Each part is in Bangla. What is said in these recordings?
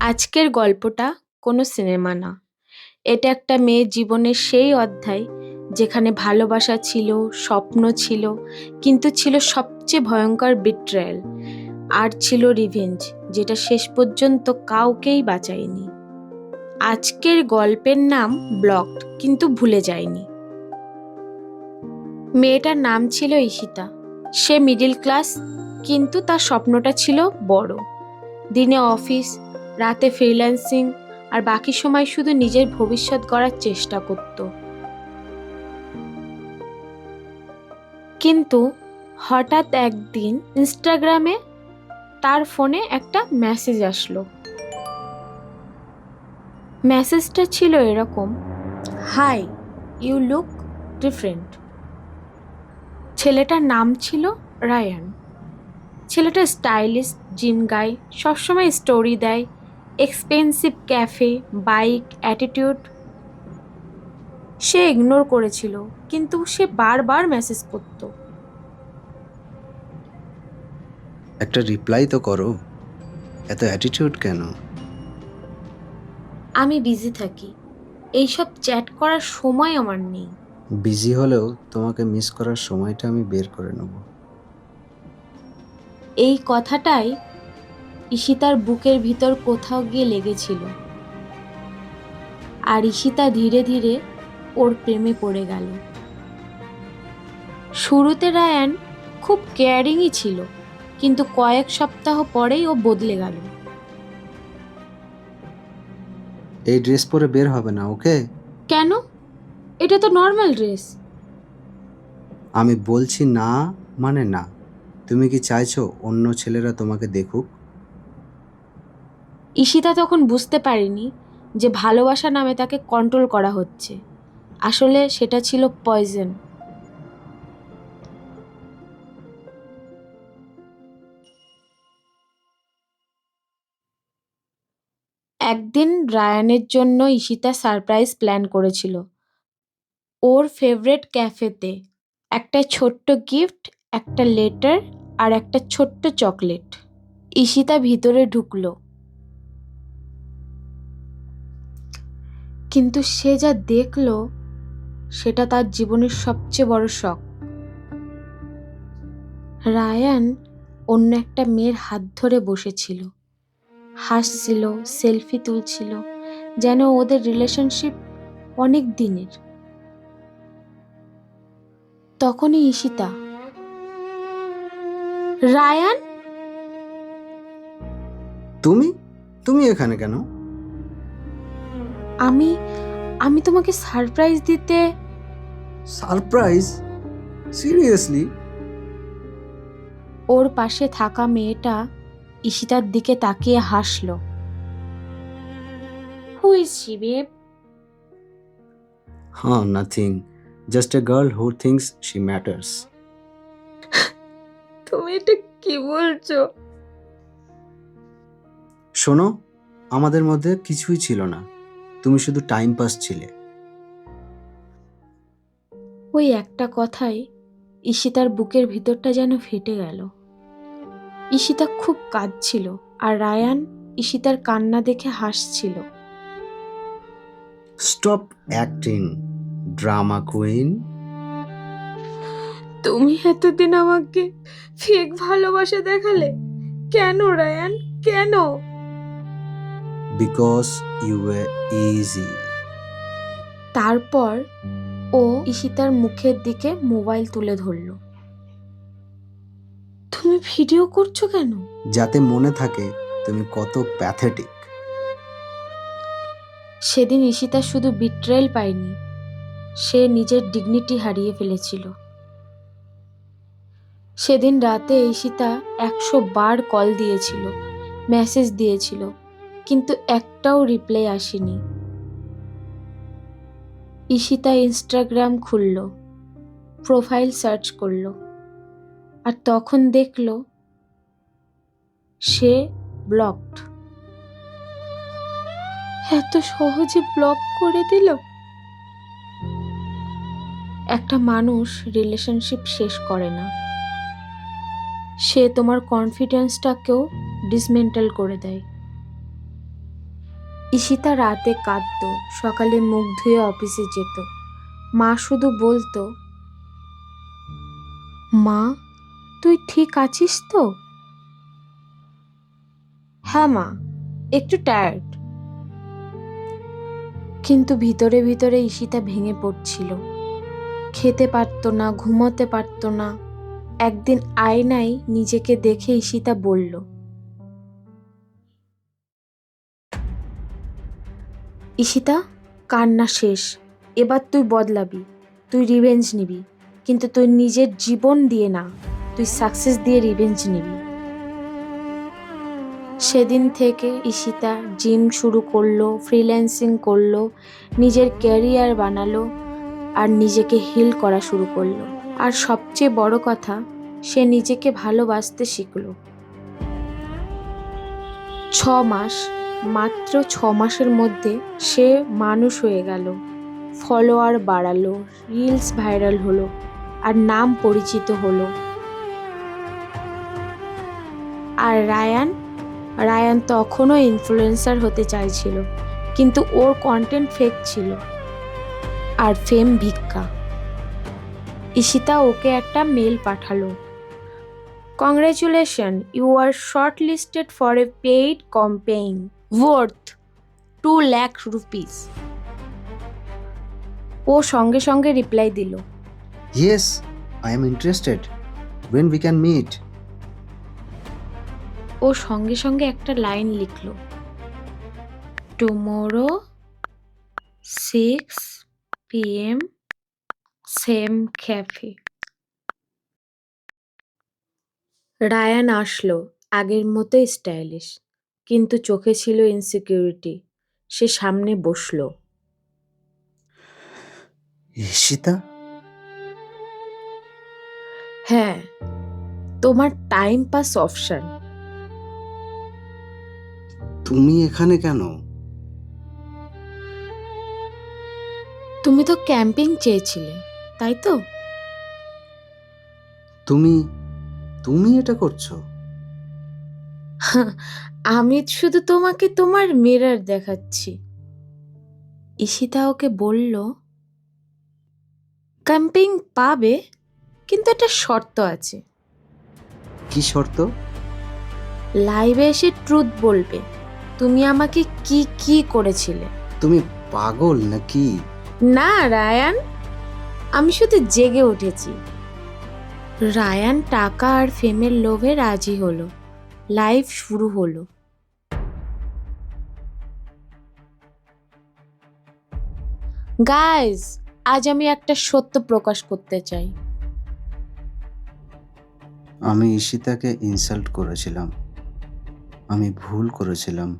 আজকের গল্পটা কোনো সিনেমা না। এটা একটা মেয়ের জীবনের সেই অধ্যায় যেখানে ভালোবাসা ছিল, স্বপ্ন ছিল, কিন্তু ছিল সবচেয়ে ভয়ঙ্কর বিট্রেয়াল। আর ছিল রিভেঞ্জ, যেটা শেষ পর্যন্ত কাউকেই বাঁচায়নি। আজকের গল্পের নাম ব্লকড, কিন্তু ভুলে যায়নি। মেয়েটার নাম ছিল ঈশিতা। সে মিডল ক্লাস, কিন্তু তার স্বপ্নটা ছিল বড়। দিনে অফিস, রাতে ফ্রিল্যান্সিং, আর বাকি সময় শুধু নিজের ভবিষ্যৎ গড়ার চেষ্টা করত। কিন্তু হঠাৎ একদিন ইনস্টাগ্রামে তার ফোনে একটা মেসেজ আসলো। মেসেজটা ছিল এরকম: হাই, ইউ লুক ডিফারেন্ট। ছেলেটার নাম ছিল রায়ান। ছেলেটা স্টাইলিশ জিম গাই, সবসময় স্টোরি দেয়, এক্সপেন্সিভ ক্যাফে, বাইক, অ্যাটিটিউড। সে ইগনোর করেছিল, কিন্তু সে বারবার মেসেজ করত। একটা রিপ্লাই তো করো, এত অ্যাটিটিউড কেন? আমি বিজি থাকি, এইসব চ্যাট করার সময় আমার নেই। বিজি হলেও তোমাকে মিস করার সময়টা আমি বের করে নেব। এই কথাটাই ঈশিতার বুকের ভিতর কোথাও গিয়ে লেগেছিল। আর ঈশিতা ধীরে ধীরে ওর প্রেমে পড়ে গেল। শুরুতে রায়ান খুব কেয়ারিংই ছিল, কিন্তু কয়েক সপ্তাহ পরেই ও বদলে গেল। এই ড্রেস পরে বের হবে না, ওকে? কেন? এটা তো নর্মাল ড্রেস। আমি বলছি না মানে না। তুমি কি চাইছো অন্য ছেলেরা তোমাকে দেখুক? ঈশিতা তখন বুঝতে পারেনি যে ভালোবাসা নামে তাকে কন্ট্রোল করা হচ্ছে। আসলে সেটা ছিল পয়জন। একদিন রায়ানের জন্য ঈশিতা সারপ্রাইজ প্ল্যান করেছিল। ওর ফেভারিট ক্যাফেতে একটা ছোট্ট গিফট, একটা লেটার আর একটা ছোট্ট চকলেট। ঈশিতা ভিতরে ঢুকলো, কিন্তু সে যা দেখলো সেটা তার জীবনের সবচেয়ে বড় শক। রায়ান অন্য একটা মেয়ের হাত ধরে বসেছিল, হাসছিল, সেলফি তুলছিল, যেন ওদের রিলেশনশিপ অনেক দিনের। তখনই ঈশিতা, রায়ান, তুমি তুমি এখানে কেন? আমি আমি তোমাকে সারপ্রাইজ দিতে। সারপ্রাইজ? সিরিয়াসলি? ওর পাশে থাকা মেয়েটা ঈশিতার দিকে তাকিয়ে হাসলো। Who is she babe? হ্যাঁ, nothing, just a girl who thinks she matters. তুমি এটা কি বলছো? শোনো, আমাদের মধ্যে কিছুই ছিল না, তুমি শুধু টাইম পাস ছিলে। ওই একটা কথাই ঈশিতার বুকের ভিতরটা যেন ফেটে গেল। ঈশিতা খুব কাঁদছিল, আর রায়ান ঈশিতার কান্না দেখে হাসছিল। Stop acting, drama queen. তুমি এতদিন আমাকে ফেক ভালোবাসা দেখালে কেন রায়ান, কেন? Because you way easy. তারপর ও ঈশিতার মুখের দিকে মোবাইল তুলে ধরল। তুমি ভিডিও করছো কেন? যাতে মনে থাকে তুমি কত প্যাথেটিক। সেদিন ঈশিতা শুধু বিট্রেল পায়নি, সে নিজের ডিগনিটি হারিয়ে ফেলেছিল। সেদিন রাতে ঈশিতা 100 বার কল দিয়েছিল, মেসেজ দিয়েছিল, কিন্তু একটাও রিপ্লাই আসেনি। ঈশিতা ইনস্টাগ্রাম খুলল, প্রোফাইল সার্চ করল, আর তখন দেখল সে ব্লকড। এত সহজে ব্লক করে দিল? একটা মানুষ রিলেশনশিপ শেষ করে না, সে তোমার কনফিডেন্সটাকেও ডিসমেন্টাল করে দেয়। ঈশিতা রাতে কাঁদতো, সকালে মুখ ধুয়ে অফিসে যেত। মা শুধু বলতো, মা তুই ঠিক আছিস তো? হ্যাঁ মা, একটু টায়ার্ড। কিন্তু ভিতরে ভিতরে ঈশিতা ভেঙে পড়ছিল। খেতে পারতো না, ঘুমোতে পারতো না। একদিন আয়নায় নিজেকে দেখে ঈশিতা বলল, ঈশিতা, কান্না শেষ। এবার তুই বদলাবি, তুই রিভেঞ্জ নিবি, কিন্তু তুই নিজের জীবন দিয়ে না, তুই সাকসেস দিয়ে রিভেঞ্জ নিবি। সেদিন থেকে ঈশিতা জিম শুরু করলো, ফ্রিল্যান্সিং করলো, নিজের ক্যারিয়ার বানালো আর নিজেকে হিল করা শুরু করলো। আর সবচেয়ে বড় কথা, সে নিজেকে ভালোবাসতে শিখলো। 6 মাস, মাত্র 6 মাসের মধ্যে সে মানুষ হয়ে গেল, ফলোয়ার বাড়ালো, রিলস ভাইরাল হলো আর নাম পরিচিত হলো। আর রায়ান রায়ান তখনও ইনফ্লুয়েন্সার হতে চাইছিল, কিন্তু ওর কন্টেন্ট ফেক ছিল আর ফেম ভিক্ষা। ঈশিতা ওকে একটা মেল পাঠালো, congratulation, you are shortlisted for a paid campaign worth 2 lakh rupees. ও সঙ্গে সঙ্গে রিপ্লাই দিল, yes, I am interested, when we can meet. ও সঙ্গে সঙ্গে একটা লাইন লিখল, tomorrow 6 PM, same cafe. Ryan আসলো, আগের মতোই স্টাইলিশ, কিন্তু চোখে ছিল ইনসিকিউরিটি। সে সামনে বসলো। ঈশিতা, হ্যাঁ, তোমার টাইম পাস অপশন। তুমি এখানে কেন? তুমি তো ক্যাম্পিং চেয়েছিলে, তাই তো? তুমি তুমি এটা করছো? আমি শুধু তোমাকে তোমার মিরর দেখাচ্ছি। ঈশিতা ওকে বলল, ক্যাম্পিং পাবে, কিন্তু একটা শর্ত আছে। কি শর্ত? লাইভে এসে ট্রুথ বলবে, তুমি আমাকে কি কি করেছিলে। তুমি পাগল নাকি? না রায়ান, আমি শুধু জেগে উঠেছি। রায়ান টাকা আর ফেমের লোভে রাজি হলো। লাইভ শুরু হলো। গাইজ, আজ আমি একটা সত্য প্রকাশ করতে চাই। আমি ঈশিতাকে ইনসাল্ট করেছিলাম, আমি ভুল করেছিলাম।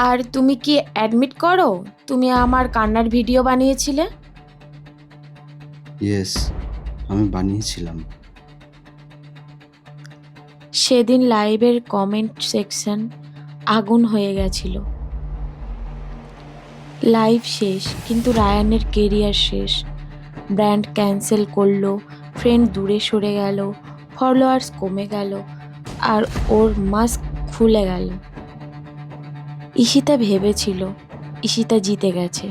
আর তুমি কি অ্যাডমিট করো তুমি আমার কান্নার ভিডিও বানিয়েছিলে? ইয়েস, আমি বানিয়েছিলাম। সেদিন লাইভের কমেন্ট সেকশন আগুন হয়ে গেছিল। লাইভ শেষ, কিন্তু রায়ানের কেরিয়ার শেষ। ব্র্যান্ড ক্যান্সেল করলো, ফ্রেন্ড দূরে সরে গেল, ফলোয়ার্স কমে গেল আর ওর মাস্ক খুলে গেল। ঈশিতা ভেবেছিল ঈশিতা জিতে গেছে,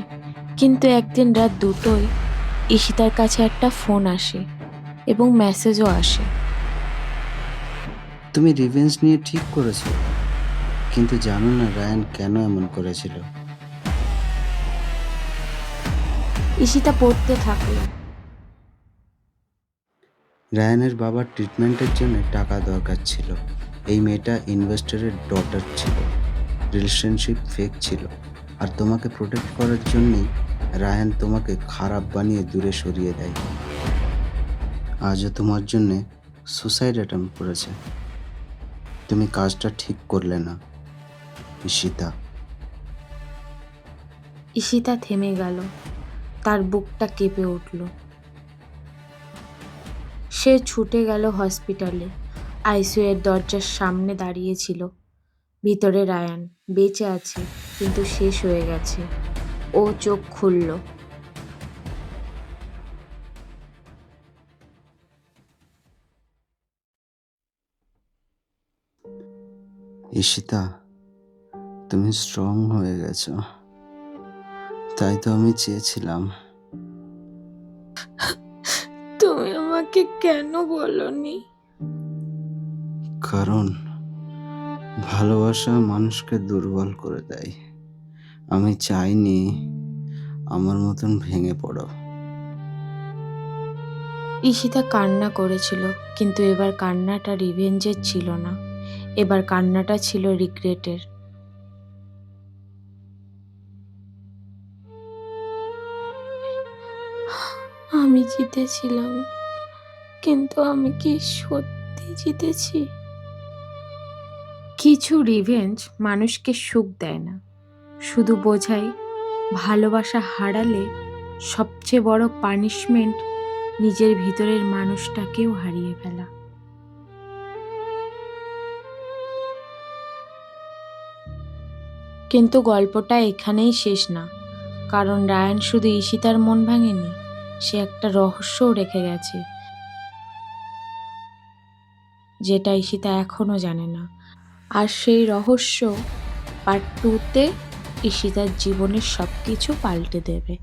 কিন্তু একদিন রাত 2টোয় ঈশিতার কাছে একটা ফোন আসে এবং মেসেজও আসে। তুমি রিভেঞ্জ নিয়ে ঠিক করেছো, কিন্তু জানো না রায়ান কেন এমন করেছিল? ঈশিতা পড়তে থাকলো, রায়ানের বাবার ট্রিটমেন্টের জন্য টাকা দরকার ছিল। এই মেয়েটা ইনভেস্টরের ডটার ছিল, রিলেশনশিপ ফেক ছিল, আর তোমাকে প্রোটেক্ট করার জন্যই রায়ান তোমাকে খারাপ বানিয়ে দূরে সরিয়ে দেয়। আজও তোমার জন্যে সুসাইড অ্যাটেম্প করেছে। তুমি কাজটা ঠিক করলে না ঈশিতা। ঈশিতা থেমে গেল, তার বুকটা কেঁপে উঠল। সে ছুটে গেল হসপিটালে। আইসিইউ এর দরজার সামনে দাঁড়িয়েছিল। ভিতরে রায়ান বেঁচে আছে, কিন্তু শেষ হয়ে গেছে। ও চোখ খুলল। ঈশিতা, তুমি স্ট্রং হয়ে গেছো, তাই তো আমি চেয়েছিলাম। তুমি আমাকে কেন বলনি? কারণ ভালোবাসা মানুষকে দুর্বল করে দেয়। আমি চাইনি আমার মতন ভেঙে পড়ো। ঈশিতা কান্না করেছিল, কিন্তু এবার কান্নাটা রিভেঞ্জের ছিল না, এবার কান্নাটা ছিল রিগ্রেটের। আমি জিতেছিলাম, কিন্তু আমি কি সত্যি জিতেছি? কিছু রিভেঞ্জ মানুষকে সুখ দেয় না, শুধু বোঝায় ভালোবাসা হারালে সবচেয়ে বড় পানিশমেন্ট নিজের ভিতরের মানুষটাকেও হারিয়ে ফেলা। কিন্তু গল্পটা এখানেই শেষ না, কারণ রায়ান শুধু ঈশিতার মন ভাঙেনি, সে একটা রহস্যও রেখে গেছে, যেটা ঈশিতা এখনো জানে না। আর সেই রহস্য পার্ট 2-তে ঈশিতার জীবনের সবকিছু পাল্টে দেবে।